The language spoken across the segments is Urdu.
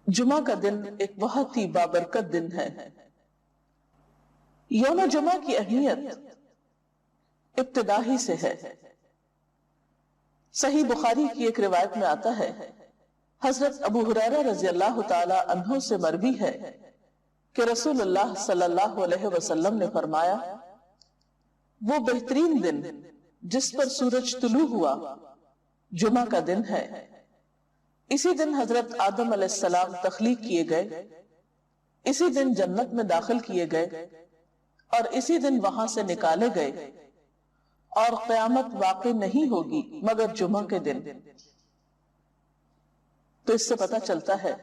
جمعہ کا دن ایک بہت ہی بابرکت دن ہے۔ یوم جمعہ کی اہمیت ابتدا ہی سے ہے۔ صحیح بخاری کی ایک روایت میں آتا ہے، حضرت ابو ہریرہ رضی اللہ تعالی عنہ سے مروی ہے کہ رسول اللہ صلی اللہ علیہ وسلم نے فرمایا، وہ بہترین دن جس پر سورج طلوع ہوا جمعہ کا دن ہے۔ اسی دن حضرت آدم علیہ السلام تخلیق کیے گئے، اسی دن جنت میں داخل کیے گئے اور اسی دن وہاں سے نکالے گئے، اور قیامت واقع نہیں ہوگی مگر جمعہ کے دن۔ تو اس سے پتہ چلتا ہے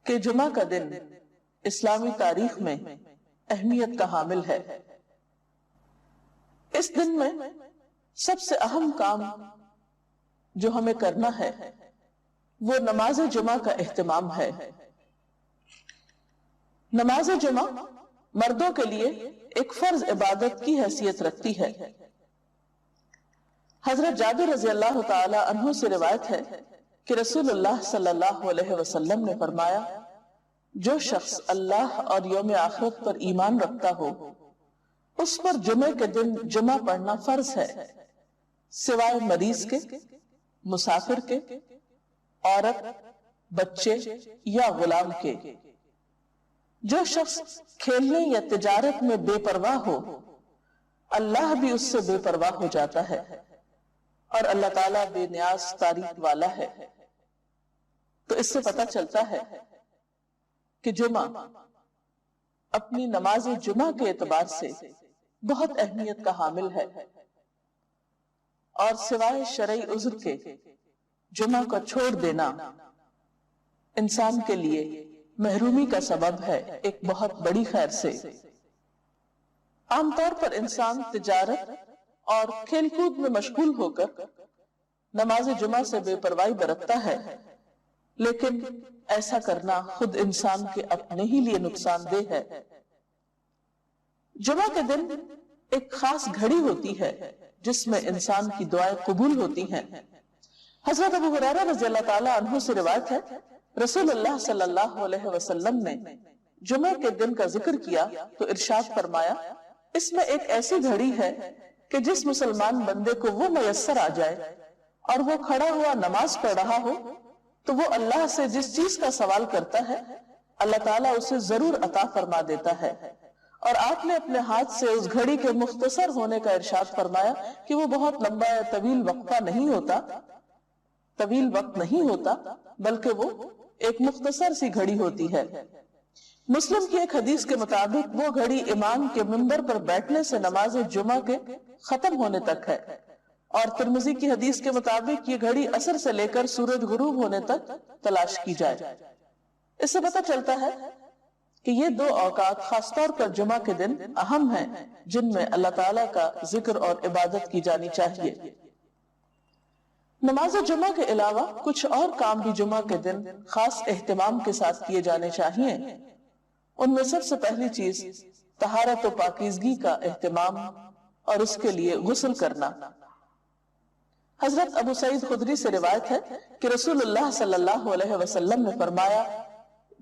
کہ جمعہ کا دن اسلامی تاریخ میں اہمیت کا حامل ہے۔ اس دن میں سب سے اہم کام جو ہمیں کرنا ہے وہ نماز جمعہ کا اہتمام ہے۔ نماز جمعہ مردوں کے لیے ایک فرض عبادت کی حیثیت رکھتی ہے۔ حضرت جابر رضی اللہ تعالی عنہ سے روایت ہے کہ رسول اللہ صلی اللہ علیہ وسلم نے فرمایا، جو شخص اللہ اور یوم آخرت پر ایمان رکھتا ہو اس پر جمعے کے دن جمعہ پڑھنا فرض ہے، سوائے مریض کے، مسافر کے، عورت، بچے یا غلام کے۔ جو شخص کھیلنے یا تجارت میں بے پرواہ ہو اللہ بھی اس سے بے پرواہ ہو جاتا ہے، اور اللہ تعالیٰ بے نیاز تعریف والا ہے۔ تو اس سے پتہ چلتا ہے کہ جمعہ اپنی نماز جمعہ کے اعتبار سے بہت اہمیت کا حامل ہے، اور سوائے شرعی عذر کے جمعہ کو چھوڑ دینا انسان کے لیے محرومی کا سبب ہے، ایک بہت بڑی خیر سے۔ عام طور پر انسان تجارت اور کھیل کود میں مشغول ہو کر نماز جمعہ سے بے پرواہی برتتا ہے، لیکن ایسا کرنا خود انسان کے اپنے ہی لیے نقصان دہ ہے۔ جمعہ کے دن ایک خاص گھڑی ہوتی ہے جس میں انسان کی دعائیں قبول ہوتی ہیں۔ حضرت ابو ہریرہ رضی اللہ تعالی عنہ سے روایت ہے، رسول اللہ صلی اللہ علیہ وسلم نے جمعہ کے دن کا ذکر کیا تو ارشاد فرمایا، اس میں ایک ایسی گھڑی ہے کہ جس مسلمان بندے کو وہ میسر آ جائے اور وہ کھڑا ہوا نماز پڑھ رہا ہو تو وہ اللہ سے جس چیز کا سوال کرتا ہے اللہ تعالیٰ اسے ضرور عطا فرما دیتا ہے۔ اور آپ نے اپنے ہاتھ سے اس گھڑی کے مختصر ہونے کا ارشاد فرمایا کہ وہ بہت لمبا یا طویل وقت نہیں ہوتا بلکہ وہ ایک مختصر سی گھڑی ہوتی ہے۔ مسلم کی ایک حدیث کے مطابق وہ گھڑی امام کے منبر پر بیٹھنے سے نماز جمعہ کے ختم ہونے تک ہے، اور ترمذی کی حدیث کے مطابق یہ گھڑی عصر سے لے کر سورج غروب ہونے تک تلاش کی جائے۔ اس سے پتہ چلتا ہے کہ یہ دو اوقات خاص طور پر جمعہ کے دن اہم ہیں جن میں اللہ تعالیٰ کا ذکر اور عبادت کی جانی چاہیے۔ نماز جمعہ کے علاوہ کچھ اور کام بھی جمعہ کے دن خاص اہتمام کے ساتھ کیے جانے چاہیے۔ ان میں سب سے پہلی چیز طہارت و پاکیزگی کا اہتمام اور اس کے لیے غسل کرنا۔ حضرت ابو سعید خدری سے روایت ہے کہ رسول اللہ صلی اللہ علیہ وسلم نے فرمایا،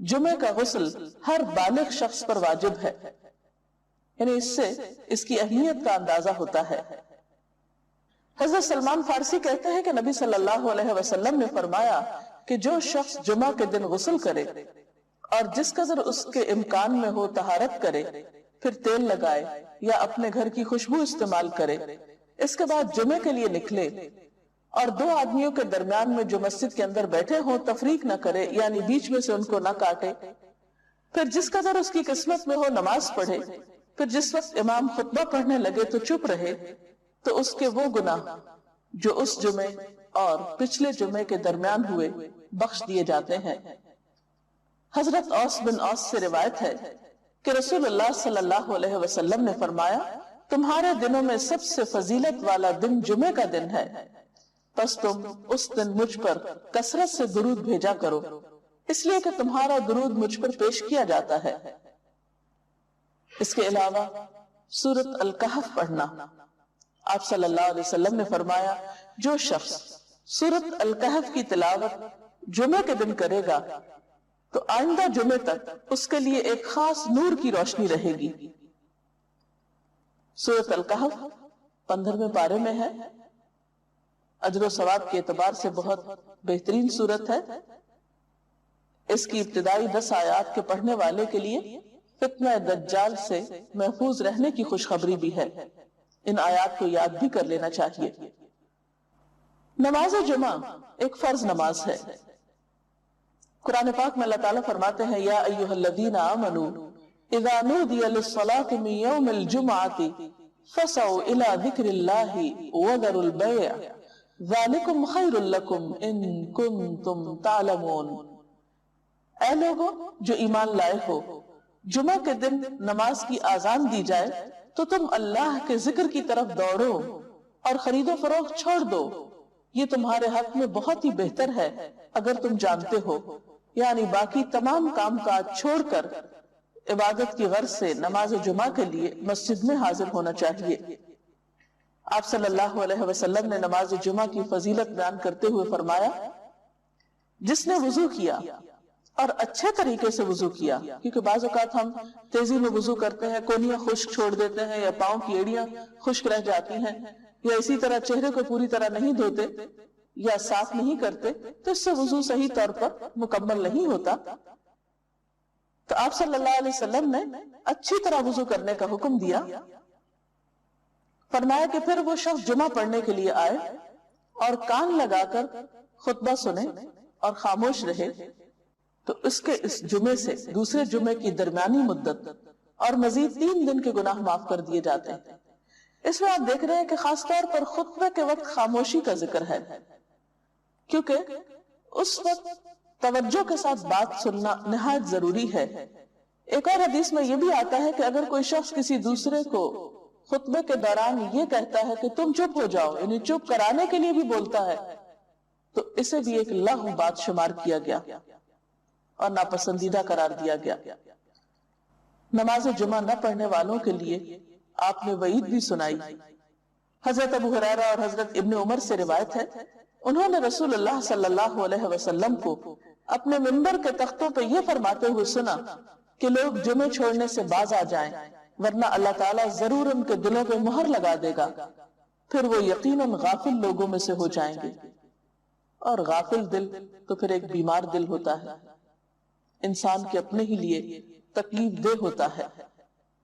جمعہ کا غسل ہر بالغ شخص پر واجب ہے، یعنی اس سے اس کی اہمیت کا اندازہ ہوتا ہے۔ حضرت سلمان فارسی کہتے ہیں کہ نبی صلی اللہ علیہ وسلم نے فرمایا کہ جو شخص جمعہ کے دن غسل کرے اور جس قدر اس کے امکان میں ہو طہارت کرے، پھر تیل لگائے یا اپنے گھر کی خوشبو استعمال کرے، اس کے بعد جمعے کے لیے نکلے اور دو آدمیوں کے درمیان میں جو مسجد کے اندر بیٹھے ہوں تفریق نہ کرے، یعنی بیچ میں سے ان کو نہ کاٹے، پھر جس قدر اس کی قسمت میں ہو نماز پڑھے، پھر جس وقت امام خطبہ پڑھنے لگے تو چپ رہے، تو اس کے وہ گناہ جو اس جمعے اور پچھلے جمعے کے درمیان ہوئے بخش دیے جاتے ہیں۔ حضرت اوس بن اوس سے روایت ہے کہ رسول اللہ صلی اللہ علیہ وسلم نے فرمایا، تمہارے دنوں میں سب سے فضیلت والا دن جمعے کا دن ہے، پس تم اس دن مجھ پر کثرت سے درود بھیجا کرو، اس لیے کہ تمہارا درود مجھ پر پیش کیا جاتا ہے۔ اس کے علاوہ سورۃ الکہف پڑھنا۔ آپ صلی اللہ علیہ وسلم نے فرمایا، جو شخص سورۃ الکہف کی تلاوت جمعہ کے دن کرے گا تو آئندہ جمعے تک اس کے لیے ایک خاص نور کی روشنی رہے گی۔ سورۃ الکہف 15ویں پارے میں ہے، اجر و ثواب کے اعتبار سے بہت بہترین سورت ہے۔ اس کی ابتدائی 10 آیات کے پڑھنے والے کے لیے فتنہ دجال سے محفوظ رہنے کی خوشخبری بھی ہے۔ ان آیات کو یاد بھی کر لینا چاہیے۔ نماز جمعہ ایک فرض نماز ہے۔ قرآن پاک میں اللہ تعالیٰ فرماتے ہیں یا ایھا الذین آمنوا اذا نودی للصلاۃ من یوم الجمعۃ فسعوا الی ذکر اللہ وذروا البیع ذالکم خیر لکم ان کنتم تعلمون۔ اے لوگوں جو ایمان لائے ہو، جمعہ کے دن نماز کی آذان دی جائے تو تم اللہ کے ذکر کی طرف دوڑو اور خرید و فروخت چھوڑ دو، یہ تمہارے حق میں بہت ہی بہتر ہے اگر تم جانتے ہو۔ یعنی باقی تمام کام کاج چھوڑ کر عبادت کی غرض سے نماز جمعہ کے لیے مسجد میں حاضر ہونا چاہیے۔ آپ صلی اللہ علیہ وسلم نے نماز جمعہ کی فضیلت بیان کرتے ہوئے فرمایا، جس نے وضو کیا اور اچھے طریقے سے وضو کیا، کیونکہ بعض اوقات ہم تیزی میں وضو کرتے ہیں، کونیاں خشک چھوڑ دیتے ہیں یا پاؤں کی ایڑیاں خشک رہ جاتی ہیں، یا اسی طرح چہرے کو پوری طرح نہیں دھوتے یا صاف نہیں کرتے، تو اس سے وضو صحیح طور پر مکمل نہیں ہوتا۔ تو آپ صلی اللہ علیہ وسلم نے اچھی طرح وضو کرنے کا حکم دیا، فرمایا کہ پھر وہ شخص جمعہ پڑھنے کے لیے آئے اور کان لگا کر خطبہ سنے اور خاموش رہے تو اس کے اس جمعے سے دوسرے جمعے کی درمیانی مدت اور مزید 3 دن کے گناہ معاف کر دیے جاتے ہیں۔ اس میں آپ دیکھ رہے ہیں کہ خاص طور پر خطبے کے وقت خاموشی کا ذکر ہے، کیونکہ اس وقت توجہ کے ساتھ بات سننا نہایت ضروری ہے۔ ایک اور حدیث میں یہ بھی آتا ہے کہ اگر کوئی شخص کسی دوسرے کو خطبے کے دوران یہ کہتا ہے کہ تم چپ ہو جاؤ، یعنی چپ کرانے کے لیے بھی بولتا ہے، تو اسے بھی ایک لغو بات شمار کیا گیا اور ناپسندیدہ قرار دیا گیا۔ نماز جمعہ نہ پڑھنے والوں کے لیے آپ نے وعید بھی سنائی۔ حضرت ابو ہریرہ اور حضرت ابن عمر سے روایت ہے، انہوں نے رسول اللہ صلی اللہ علیہ وسلم کو اپنے منبر کے تختوں پہ یہ فرماتے ہوئے سنا کہ لوگ جمعے چھوڑنے سے باز آ جائیں، ورنہ اللہ تعالیٰ ضرور ان کے دلوں پہ مہر لگا دے گا، پھر وہ یقیناً غافل لوگوں میں سے ہو جائیں گے۔ اور غافل دل تو پھر ایک بیمار دل ہوتا ہے، انسان کے اپنے ہی لیے تکلیف دہ ہوتا ہے۔